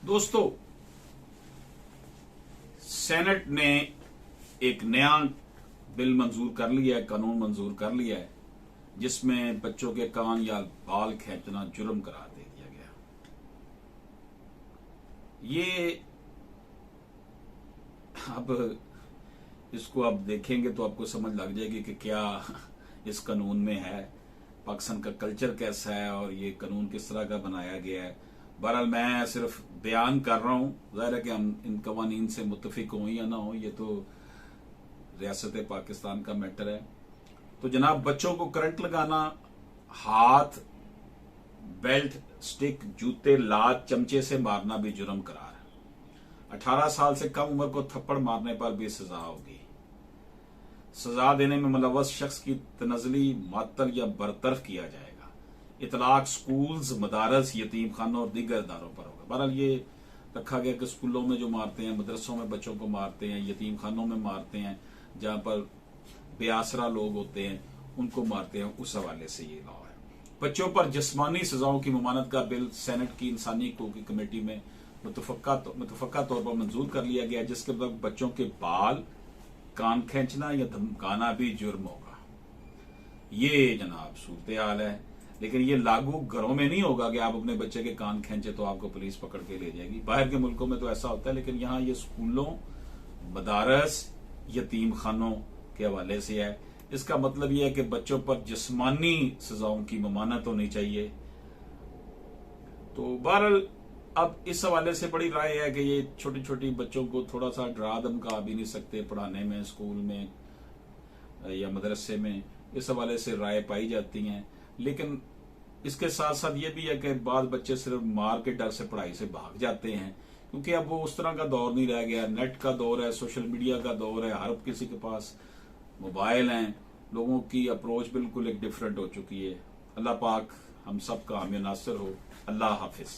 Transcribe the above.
दोस्तों, सेनेट ने एक नया बिल मंजूर कर लिया है, कानून मंजूर कर लिया है, जिसमें बच्चों के कान या बाल खींचना जुर्म करार दे दिया गया। ये अब इसको आप देखेंगे तो आपको समझ लग जाएगी कि क्या इस कानून में है, पाकिस्तान का कल्चर कैसा है और ये कानून किस तरह का बनाया गया है। बहरहाल मैं सिर्फ बयान कर रहा हूं, जाहिर है कि हम इन कवानीन से मुत्तफिक हों या ना हो, ये तो रियासत पाकिस्तान का मैटर है। तो जनाब, बच्चों को करंट लगाना, हाथ, बेल्ट, स्टिक, जूते, लात, चमचे से मारना भी जुर्म करार है। 18 साल से कम उम्र को थप्पड़ मारने पर भी सजा होगी। सजा देने में मुलव्वस शख्स की तनज़ली, मअतल या बरतरफ किया जाएगा। इतलाक स्कूल्स, मदारस, यतीम खानों और दीगर इदारों पर होगा। बहरहाल ये रखा गया कि स्कूलों में जो मारते हैं, मदरसों में बच्चों को मारते हैं, यतीम खानों में मारते हैं, जहां पर बेआसरा लोग होते हैं उनको मारते हैं, उस हवाले से ये लॉ है। बच्चों पर जिस्मानी सजाओं की ममानत का बिल सेनेट की इंसानी हकूक की कमेटी में मुतफक्का तौर पर मंजूर कर लिया गया, जिसके बाद बच्चों के बाल, कान खींचना या धमकाना भी जुर्म होगा। ये जनाब सूरत हाल है, लेकिन ये लागू घरों में नहीं होगा कि आप अपने बच्चे के कान खींचे तो आपको पुलिस पकड़ के ले जाएगी। बाहर के मुल्कों में तो ऐसा होता है, लेकिन यहाँ ये स्कूलों, मदारस, यतीम खानों के हवाले से है। इसका मतलब यह है कि बच्चों पर जिस्मानी सजाओं की ममानत होनी चाहिए। तो बहरहाल अब इस हवाले से बड़ी राय है कि ये छोटी छोटी बच्चों को थोड़ा सा डरा धमका भी नहीं सकते पढ़ाने में, स्कूल में या मदरसे में, इस हवाले से राय पाई जाती हैं। लेकिन इसके साथ साथ ये भी है कि बाद बच्चे सिर्फ मार के डर से पढ़ाई से भाग जाते हैं, क्योंकि अब वो उस तरह का दौर नहीं रह गया। नेट का दौर है, सोशल मीडिया का दौर है, हर किसी के पास मोबाइल हैं। लोगों की अप्रोच बिल्कुल एक डिफरेंट हो चुकी है। अल्लाह पाक हम सब का हामी नासिर हो। अल्लाह हाफिज।